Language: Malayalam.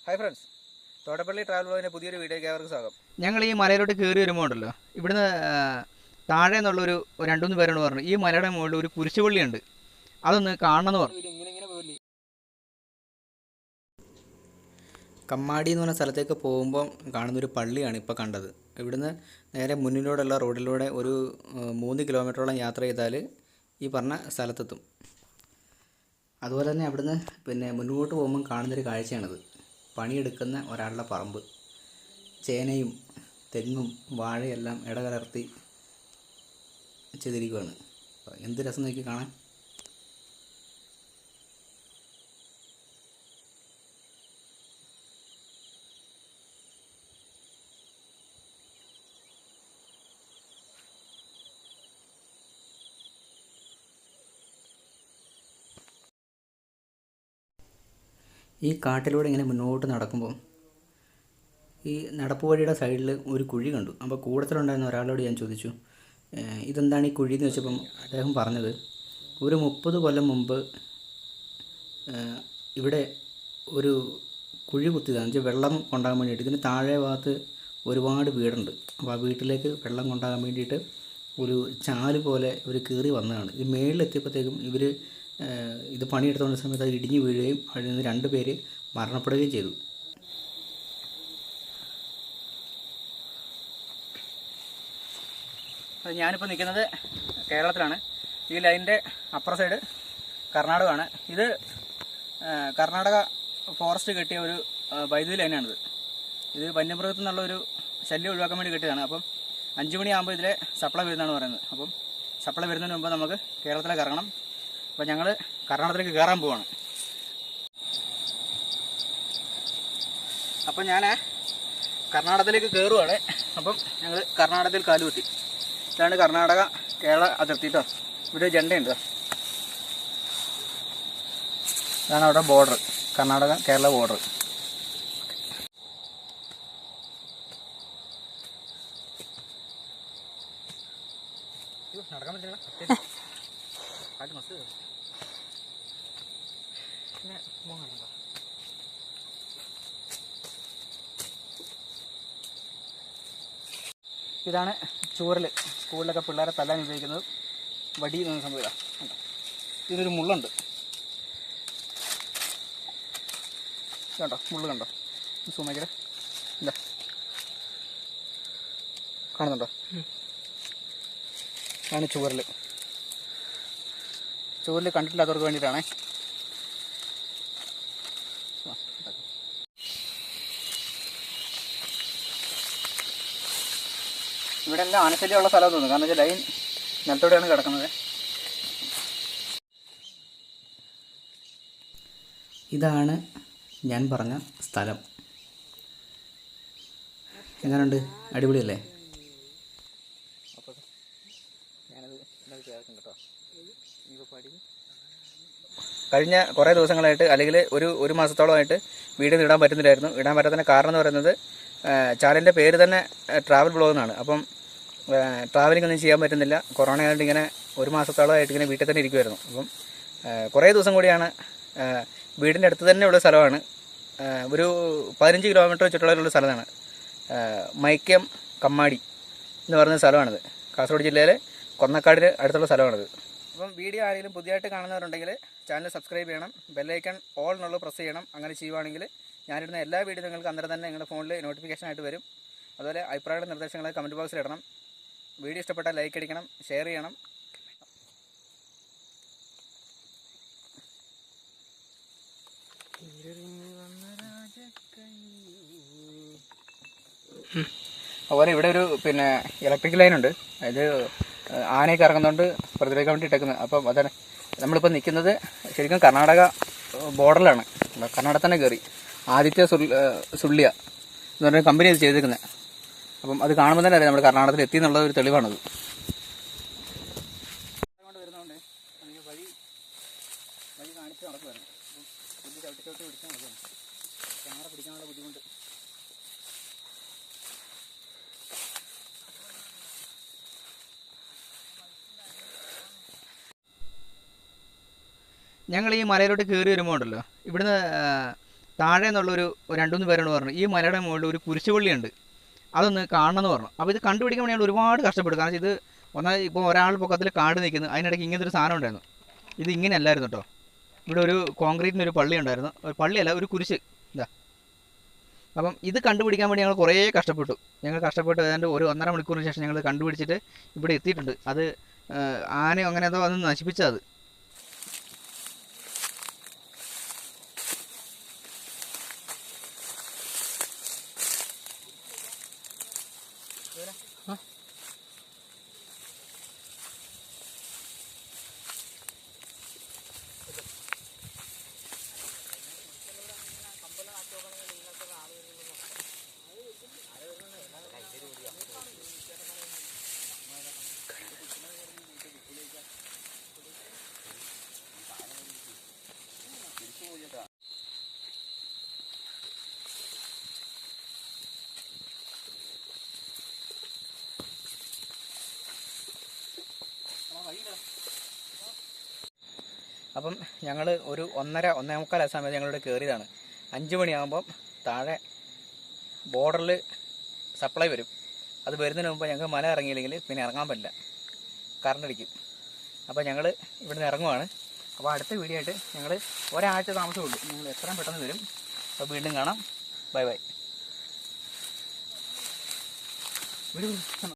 ഹായ് ഫ്രണ്ട്സ്, തോട്ടപ്പള്ളി ട്രാവൽ ബ്ലോഗിൻ്റെ പുതിയൊരു വീഡിയോയ്ക്ക് അവർക്ക് സ്വാഗതം. ഞങ്ങൾ ഈ മലയിലോട്ട് കയറി വരുമ്പോൾ ഉണ്ടല്ലോ, ഇവിടുന്ന് താഴെ നിന്നുള്ളൊരു രണ്ടു മൂന്ന് പേരോട് പറഞ്ഞു ഈ മലയുടെ മുകളിൽ ഒരു കുരിശുപള്ളിയുണ്ട്, അതൊന്ന് കാണണമെന്ന് പറഞ്ഞു. കമ്മാടി എന്ന് പറഞ്ഞ സ്ഥലത്തേക്ക് പോകുമ്പോൾ കാണുന്നൊരു പള്ളിയാണ് ഇപ്പോൾ കണ്ടത്. ഇവിടുന്ന് നേരെ മുന്നിലൂടെയുള്ള റോഡിലൂടെ ഒരു 3 കിലോമീറ്ററോളം യാത്ര ചെയ്താൽ ഈ പറഞ്ഞ സ്ഥലത്തെത്തും. അതുപോലെ തന്നെ അവിടുന്ന് മുന്നോട്ട് പോകുമ്പം കാണുന്നൊരു കാഴ്ചയാണിത്. പണിയെടുക്കുന്ന ഒരാളുടെ പറമ്പ്. ചേനയും തെങ്ങും വാഴയെല്ലാം ഇടകലർത്തി ചെയ്തിരിക്കുകയാണ്. എന്ത് രസം നോക്കി കാണാൻ. ഈ കാട്ടിലൂടെ ഇങ്ങനെ മുന്നോട്ട് നടക്കുമ്പോൾ ഈ നടപ്പ് വഴിയുടെ സൈഡിൽ ഒരു കുഴി കണ്ടു. അപ്പോൾ കൂട്ടത്തിലുണ്ടായിരുന്ന ഒരാളോട് ഞാൻ ചോദിച്ചു, ഇതെന്താണ് ഈ കുഴി എന്ന് വെച്ചപ്പം അദ്ദേഹം പറഞ്ഞത്, ഒരു 30 കൊല്ലം മുമ്പ് ഇവിടെ ഒരു കുഴി കുത്തിയതാണ്. വെച്ചാൽ വെള്ളം കൊണ്ടാകാൻ വേണ്ടിയിട്ട്. ഇതിന് താഴെ ഭാഗത്ത് ഒരുപാട് വീടുണ്ട്. അപ്പോൾ ആ വീട്ടിലേക്ക് വെള്ളം കൊണ്ടാകാൻ വേണ്ടിയിട്ട് ഒരു ചാല് പോലെ ഇവർ കയറി വന്നതാണ്. ഇത് മേളിലെത്തിയപ്പോഴത്തേക്കും ഇവർ ഇത് പണിയെടുത്തുകൊണ്ട സമയത്ത് അത് ഇടിഞ്ഞു വീഴുകയും അതിൽ നിന്ന് 2 പേര് മരണപ്പെടുകയും ചെയ്തു. ഞാനിപ്പോൾ നിൽക്കുന്നത് കേരളത്തിലാണ്. ഈ ലൈനിൻ്റെ അപ്പുറ സൈഡ് കർണാടകമാണ്. ഇത് കർണാടക ഫോറസ്റ്റ് കെട്ടിയ ഒരു വൈദ്യുതി ലൈനാണിത്. ഇത് വന്യമൃഗത്തിൽ നിന്നുള്ള ഒരു ശല്യം ഒഴിവാക്കാൻ വേണ്ടി കെട്ടിയതാണ്. അപ്പം 5 മണിയാകുമ്പോൾ ഇതിലെ സപ്ലൈ വരുന്നതാണ് പറയുന്നത്. അപ്പം സപ്ലൈ വരുന്നതിന് മുമ്പ് നമുക്ക് കേരളത്തിലേക്ക് ഇറങ്ങണം. അപ്പം ഞങ്ങൾ കർണാടകത്തിലേക്ക് കയറാൻ പോവാണ്. അപ്പം ഞാൻ കർണാടകത്തിലേക്ക് കയറുവാണ്. അപ്പം ഞങ്ങൾ കർണാടകത്തിൽ കാലുകുത്തി. ഇതാണ് കർണാടക കേരള അതിർത്തി കേട്ടോ. ഇവിടെ ജണ്ടയുണ്ട്. ഇതാണ് അവിടെ ബോർഡർ, കർണാടക കേരള ബോർഡർ. നടക്കാൻ പറ്റില്ല. ഇതാണ് ചൂരൽ. സ്കൂളിലൊക്കെ പിള്ളേരെ തല്ലാൻ ഉപയോഗിക്കുന്നത് വടി എന്ന സംഭവം. ഇതാണ്. ഇതിനൊരു മുള്ളുണ്ട് കേട്ടോ. മുള്ള് കണ്ടോ? സൂമയ്ക്കടെ എന്താ കാണുന്നുണ്ടോ? ആണ് ചൂരൽ. ചൂരൽ കണ്ടിട്ടില്ലാത്തവർക്ക് വേണ്ടിയിട്ടാണേ. ഇവിടെ എല്ലാം ആനശല്യമുള്ള സ്ഥലം തോന്നുന്നു. കാരണം വെച്ചാൽ ലൈൻ നിലത്തോടെയാണ് കിടക്കുന്നത്. ഇതാണ് ഞാൻ പറഞ്ഞ സ്ഥലം. എങ്ങനെയുണ്ട്? അടിപൊളിയല്ലേ? കഴിഞ്ഞ കുറേ ദിവസങ്ങളായിട്ട്, അല്ലെങ്കിൽ ഒരു മാസത്തോളമായിട്ട് വീഡിയോ ഇടാൻ പറ്റുന്നില്ലായിരുന്നു. ഇടാൻ പറ്റാത്തതിന് കാരണം എന്ന് പറയുന്നത് ചാനലിൻ്റെ പേര് തന്നെ ട്രാവൽ ബ്ലോഗ് എന്നാണ്. അപ്പം ട്രാവലിംഗ് ഒന്നും ചെയ്യാൻ പറ്റുന്നില്ല. കൊറോണ ആയതുകൊണ്ട് ഇങ്ങനെ ഒരു മാസത്തോളമായിട്ട് ഇങ്ങനെ വീട്ടിൽ തന്നെ ഇരിക്കുമായിരുന്നു. അപ്പം കുറേ ദിവസം കൂടിയാണ്. വീടിൻ്റെ അടുത്ത് തന്നെ ഉള്ള സ്ഥലമാണ്. ഒരു 15 കിലോമീറ്റർ ചുറ്റളവിലുള്ള സ്ഥലമാണ്. മൈക്കം കമ്മാടി എന്ന് പറയുന്ന സ്ഥലമാണിത്. കാസർഗോഡ് ജില്ലയിലെ കൊന്നക്കാടിന് അടുത്തുള്ള സ്ഥലമാണിത്. അപ്പം വീഡിയോ ആരെങ്കിലും പുതിയതായിട്ട് കാണുന്നവരുണ്ടെങ്കിൽ ചാനൽ സബ്സ്ക്രൈബ് ചെയ്യണം. ബെല്ലൈക്കൺ ഓൾ എന്നുള്ളത് പ്രസ് ചെയ്യണം. അങ്ങനെ ചെയ്യുവാണെങ്കിൽ ഞാനിടുന്ന എല്ലാ വീഡിയോ നിങ്ങൾക്ക് അന്നേരം തന്നെ നിങ്ങളുടെ ഫോണിൽ നോട്ടിഫിക്കേഷൻ ആയിട്ട് വരും. അതുപോലെ അഭിപ്രായങ്ങളുടെ നിർദ്ദേശങ്ങൾ കമൻറ്റ് ബോക്സിൽ ഇടണം. വീഡിയോ ഇഷ്ടപ്പെട്ടാൽ ലൈക്ക് അടിക്കണം, ഷെയർ ചെയ്യണം. അതുപോലെ ഇവിടെ ഒരു ഇലക്ട്രിക് ലൈനുണ്ട്. ഇത് ആനയൊക്കെ ഇറങ്ങുന്നതുകൊണ്ട് പ്രതിരോധിക്കാൻ വേണ്ടി ഇട്ടേക്കുന്നത്. അപ്പം അതാണ് നമ്മളിപ്പോൾ നിൽക്കുന്നത്. ശരിക്കും കർണാടക ബോർഡറിലാണ്. കർണാടക തന്നെ കയറി ആദിത്യ സുള്ളിയ എന്ന് പറഞ്ഞ കമ്പനി ഇത് ചെയ്തേക്കുന്നത്. അപ്പം അത് കാണുമ്പോൾ തന്നെ അറിയാം നമ്മൾ കർണാടകത്തിൽ എത്തി എന്നുള്ള ഒരു തെളിവാണത്. വരുന്നതുകൊണ്ട് വഴി കാണിച്ച് നടക്കുമായിരുന്നു. അപ്പം ചവിട്ടി പിടിച്ച് നടക്കുകയാണ്. ക്യാമറ പിടിക്കാനുള്ള ബുദ്ധിമുട്ട്. ഞങ്ങൾ ഈ മലയിലോട്ട് കയറി വരുമ്പോൾ ഉണ്ടല്ലോ, ഇവിടുന്ന് താഴെ നിന്നുള്ളൊരു 2-3 പേരോട് പറഞ്ഞു ഈ മലയുടെ മുകളിൽ ഒരു കുരിശുപള്ളിയുണ്ട്, അതൊന്ന് കാണണമെന്ന് പറഞ്ഞു. അപ്പോൾ ഇത് കണ്ടുപിടിക്കാൻ വേണ്ടി ഞങ്ങൾ ഒരുപാട് കഷ്ടപ്പെട്ടു. കാരണം ഇത് ഒന്നാമത് ഇപ്പോൾ ഒരാൾ പൊക്കത്തിൽ കാട് നിൽക്കുന്നു, അതിനിടയ്ക്ക് ഇങ്ങനത്തെ ഒരു സാധനം ഉണ്ടായിരുന്നു. ഇത് ഇങ്ങനെ അല്ലായിരുന്നു കേട്ടോ. ഇവിടെ ഒരു കോൺക്രീറ്റിൻ്റെ ഒരു പള്ളി ഉണ്ടായിരുന്നു, ഒരു പള്ളിയല്ല ഒരു കുരിശ് ഇതാ. അപ്പം ഇത് കണ്ടുപിടിക്കാൻ വേണ്ടി ഞങ്ങൾ കുറേ കഷ്ടപ്പെട്ടു. ഏതാണ്ട് ഒരു 1.5 മണിക്കൂറിന് ശേഷം ഞങ്ങൾ കണ്ടുപിടിച്ചിട്ട് ഇവിടെ എത്തിയിട്ടുണ്ട്. അത് ആനയോ അങ്ങനെ എന്തോ അതൊന്ന് നശിപ്പിച്ചത്. അപ്പം ഞങ്ങൾ ഒരു 1:30-1:45 സമയത്ത് ഞങ്ങളിവിടെ കയറിയതാണ്. 5 മണിയാകുമ്പം താഴെ ബോർഡറിൽ സപ്ലൈ വരും. അത് വരുന്നതിന് മുമ്പ് ഞങ്ങൾക്ക് മല ഇറങ്ങിയില്ലെങ്കിൽ പിന്നെ ഇറങ്ങാൻ പറ്റില്ല, കറണ്ട് അടിക്കും. അപ്പോൾ ഞങ്ങൾ ഇവിടുന്ന് ഇറങ്ങുവാണ്. അപ്പോൾ അടുത്ത വീഡിയോ ആയിട്ട് ഞങ്ങൾ ഒരാഴ്ച താമസമുള്ളൂ, ഞങ്ങൾ എത്രയും പെട്ടെന്ന് വരും. അപ്പോൾ വീണ്ടും കാണാം. Bye bye.